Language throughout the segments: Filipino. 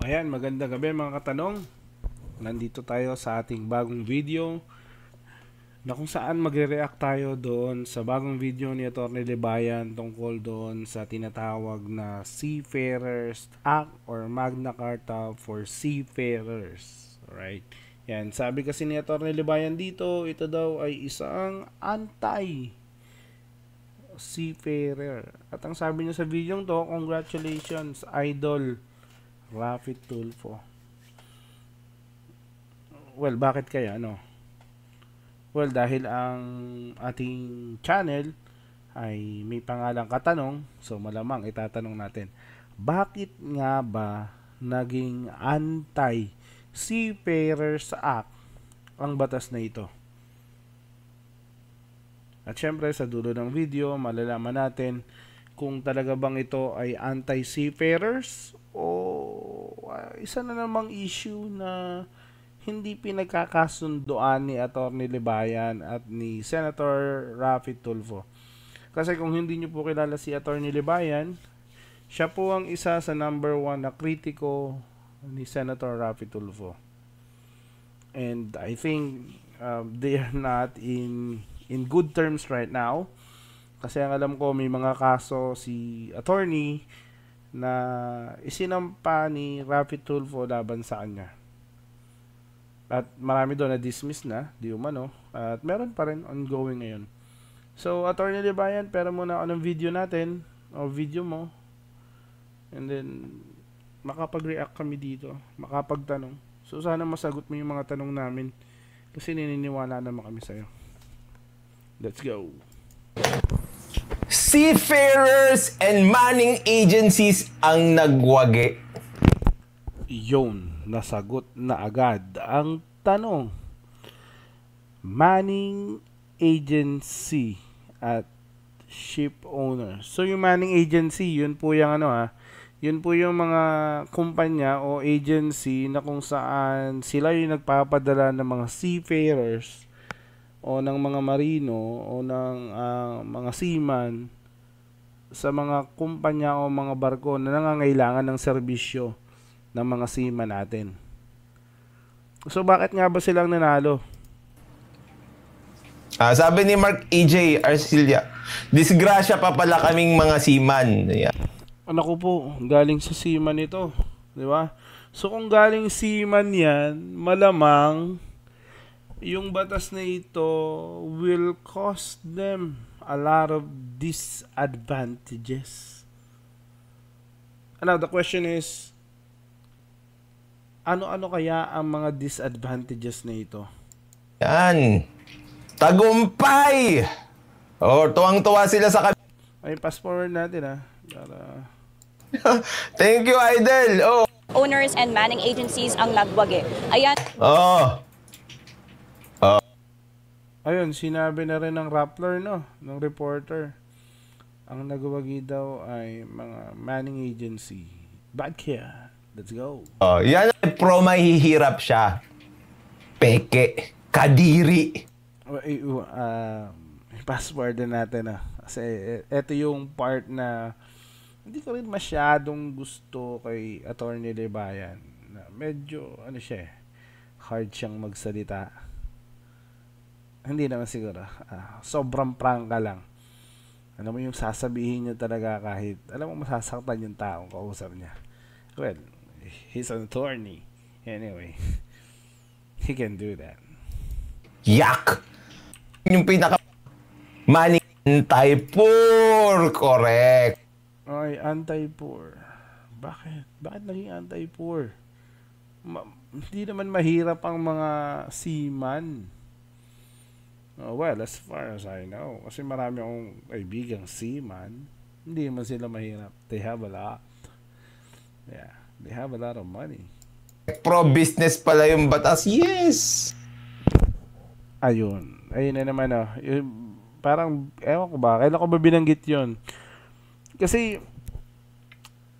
Ayan, magandang gabi mga katanong. Nandito tayo sa ating bagong video na kung saan magre-react tayo doon sa bagong video ni Atty. Libayan tungkol doon sa tinatawag na Seafarers Act or Magna Carta for Seafarers. Alright. Yan, sabi kasi ni Atty. Libayan dito, ito daw ay isang anti-seafarer. At ang sabi niya sa video to, congratulations, Idol Rafi Tulfo. Well, bakit kaya, no? Well, dahil ang ating channel ay may pangalang katanong, so malamang itatanong natin, bakit nga ba naging Anti-Seafarers Act ang batas na ito? At syempre, sa dulo ng video, malalaman natin kung talaga bang ito ay anti-seafarers o isa na namang issue na hindi pinagkakasunduan ni Atty. Libayan at ni Senator Rafi Tulfo. Kasi kung hindi nyo po kilala si Atty. Libayan, siya po ang isa sa number 1 na kritiko ni Senator Rafi Tulfo. And I think they are not in good terms right now. Kasi ang alam ko, may mga kaso si attorney na isinampa ni Rafi Tulfo laban sa kanya. At marami doon na dismiss na, di umano. At meron pa rin ongoing ngayon. So, Atty. Libayan, pera muna ako ng video natin, o video mo. And then, makapag-react kami dito, makapagtanong. So, sana masagot mo yung mga tanong namin. Kasi nininiwala naman kami sa'yo. Let's go. Seafarers and manning agencies ang nagwagi. Yun, nasagot na agad ang tanong. Manning agency at ship owner. So yung manning agency, yun po yung yun po yung mga kumpanya o agency na kung saan sila yung nagpapadala ng mga seafarers o ng mga marino o ng mga seaman sa mga kumpanya o mga barko na nangangailangan ng serbisyo ng mga seaman natin. So bakit nga ba silang nanalo? Sabi ni Mark E.J. Arcilia, disgrasya pa pala kaming mga seaman. Yeah. Naku po, galing sa seaman ito, di ba? So kung galing seaman yan, malamang yung batas na ito will cost them a lot of disadvantages. Now, the question is, ano-ano kaya ang mga disadvantages na ito? Yan. Tagumpay! Tuwang-tuwa sila sa Ay, fast forward natin para... Thank you, Idol. Owners and manning agencies ang nagwagi. Ayan. Ayun, sinabi na rin ng Rappler, ng reporter. Ang nagwagi daw ay mga manning agency. Bad kaya. Let's go. Yan pro mahihirap siya. Peke. Kadiri. Password na natin Kasi ito yung part na hindi ko rin masyadong gusto kay Atty. Libayan. Medyo, hard siyang magsalita. Hindi naman siguro. Sobrang prangka lang. Alam mo yung sasabihin niya talaga kahit, alam mo masasaktan yung taong kausap niya. Well, he's an attorney. Anyway, he can do that. Yak! Yung pinaka manning anti-poor. Correct. Ay, anti-poor. Bakit naging anti-poor? Hindi naman mahirap ang mga seaman. Well, as far as I know, kasi marami akong kaibigang seaman, hindi man sila mahirap. They have a lot. Yeah, they have a lot of money. Pro-business pala yung batas. Yes! Ayun na naman parang, ewan ko ba, kailan ko ba binanggit yun? Kasi,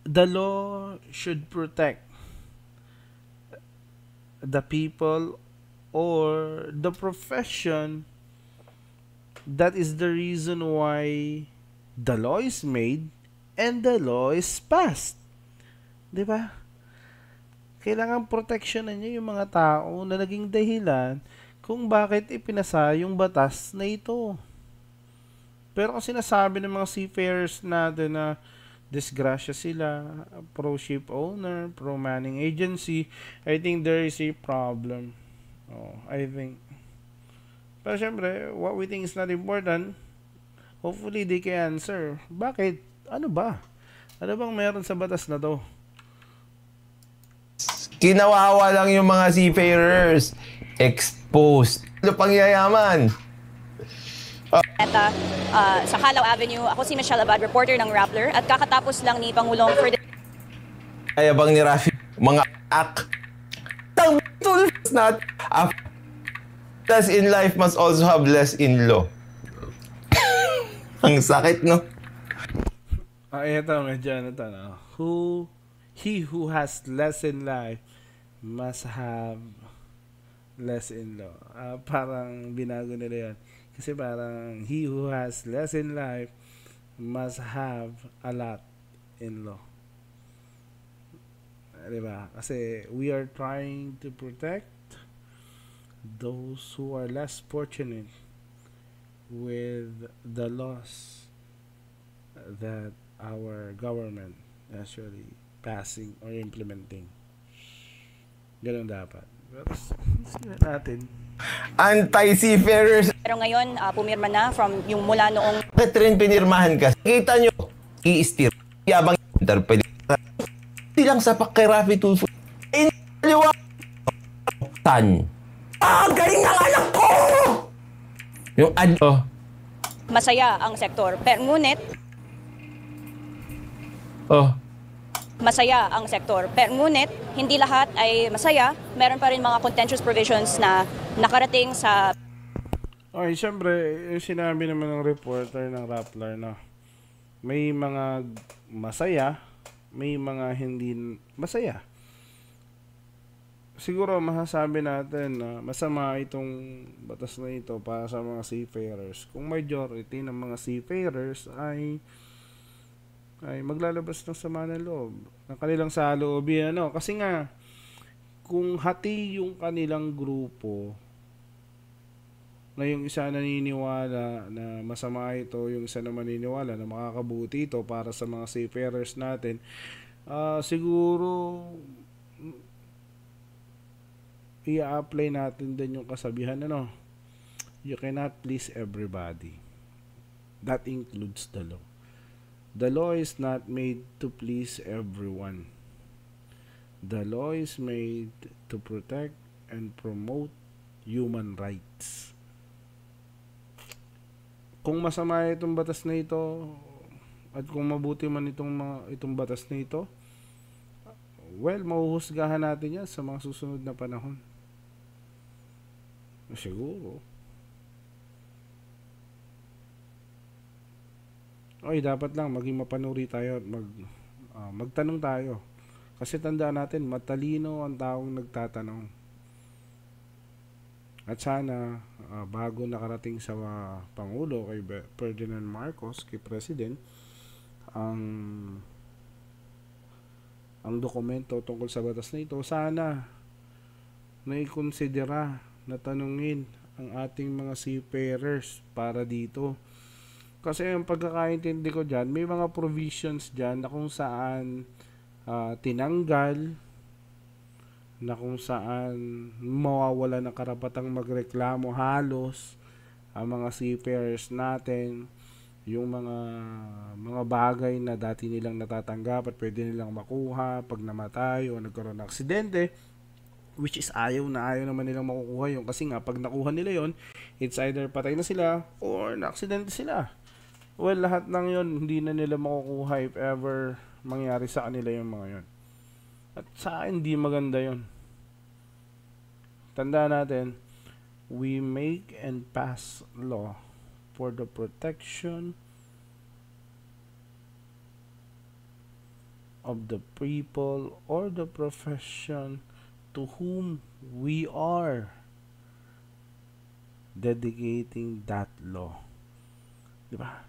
the law should protect the people or the profession. That is the reason why the law is made and the law is passed. 'Di ba? kailangan proteksyonan niya yung mga tao na naging dahilan kung bakit ipinasa yung batas na ito. Pero kung sinasabi ng mga seafarers natin na disgrasya sila, pro-ship owner, pro-manning agency, I think there is a problem. I think. Pero syempre, what we think is not important, hopefully they can answer. Bakit? Ano ba? Ano bang meron sa batas na to? Kinawawa lang yung mga seafarers. Exposed. Ano pang yayaman? At sa Calao Avenue, ako si Michelle Abad, reporter ng Rappler, at kakatapos lang ni Pangulong Ferdinand. Kaya bang ni Rafi, mga tang tools not less in life must also have less in law. Ang sakit, no? Ito nga Jonathan. He who has less in life must have less in law. Parang binago nila yan. Kasi parang he who has less in life must have a lot in law. Diba? Kasi we are trying to protect those who are less fortunate with the laws that our government actually passing or implementing. Ganun dapat. Pero sige natin. Anti-seafarers. Pero ngayon, pumirma na from yung mula noong Bakit rin pinirmahan ka? Kita nyo, i-steer. Yabang interpel. Hindi lang sapak kay Rafi Tulfo. Inaliwa. Tan. Galing ng anak ko! Yung masaya ang sektor. Pero ngunit, masaya ang sektor. Pero ngunit, hindi lahat ay masaya. Meron pa rin mga contentious provisions na nakarating sa... Okay, syempre, yung sinabi naman ng reporter ng Rappler na may mga masaya, may mga hindi masaya. Siguro masasabi natin na masama itong batas na ito para sa mga seafarers. Kung majority ng mga seafarers ay maglalabas ng sama ng loob ng kanilang saloobin, kasi nga kung hati yung kanilang grupo na yung isa naniniwala na masama ito, yung isa naman naniniwala na makakabuti ito para sa mga seafarers natin, siguro i-apply natin din yung kasabihan, you cannot please everybody. That includes the law. The law is not made to please everyone. The law is made to protect and promote human rights. Kung masama itong batas na ito at kung mabuti man itong batas na ito, well, mahuhusgahan natin yan sa mga susunod na panahon. Siguro. Oy, dapat lang maging mapanuri tayo at magtanong tayo. Kasi tandaan natin, matalino ang taong nagtatanong. At sana, bago nakarating sa Pangulo, kay Ferdinand Marcos, kay President, ang dokumento tungkol sa batas na ito, sana naikonsidera na tanungin ang ating mga seafarers para dito. Kasi yung pagkakaintindi ko dyan, may mga provisions dyan na kung saan tinanggal, na kung saan mawawala ng karapatang magreklamo halos ang mga seafarers natin, yung mga bagay na dati nilang natatanggap at pwede nilang makuha pag namatay o nagkaroon ng aksidente, which is ayaw naman nilang makukuha yun. Kasi nga, pag nakuha nila yon, it's either patay na sila or na-aksidente sila. Well, lahat ng yon hindi na nila makukuha if ever mangyari sa kanila yung mga yon. At sa akin, hindi maganda yon. Tandaan natin, we make and pass law for the protection of the people or the profession to whom we are dedicating that law. Diba?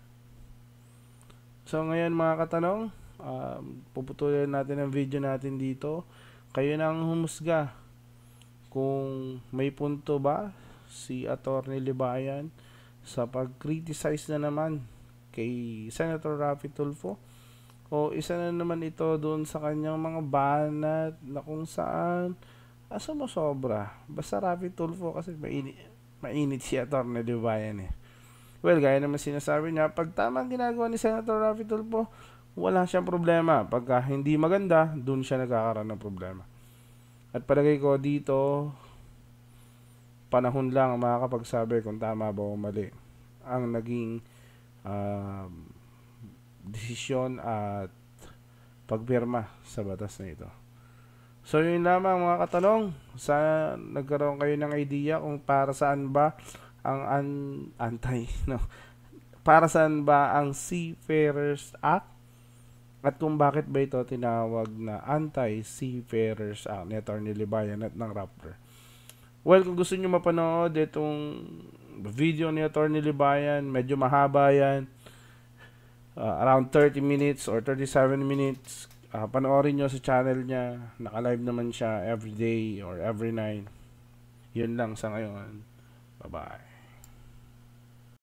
So ngayon mga katanong, puputuloy natin ang video natin dito. Kayo nang humusga kung may punto ba si Atty. Libayan sa pag-criticize na naman kay Senator Raffy Tulfo, o isa na naman ito doon sa kanyang mga banat na kung saan sumasobra. Basta Raffy Tulfo kasi mainit si Atty. Libayan eh. Well, gaya naman sinasabi niya, pag tama ang ginagawa ni Senator Raffy Tulfo, wala siyang problema. Pagka hindi maganda, doon siya nagkakaroon ng problema. At palagay ko dito, panahon lang ang makakapagsabi kung tama ba o mali ang naging desisyon at pagpirma sa batas na ito. So yun lamang mga katanong, sana nagkaroon kayo ng idea kung para saan ba ang para saan ba ang Seafarers Act at kung bakit ba ito tinawag na Anti-Seafarers Act ni Atty. Libayan at ng Rappler. Well, kung gusto nyo mapanood itong video ni Atty. Libayan, medyo mahaba yan, around 30 minutes or 37 minutes, panoorin nyo sa channel niya. Naka-live naman siya every day or every night. Yun lang sa ngayon. Bye-bye.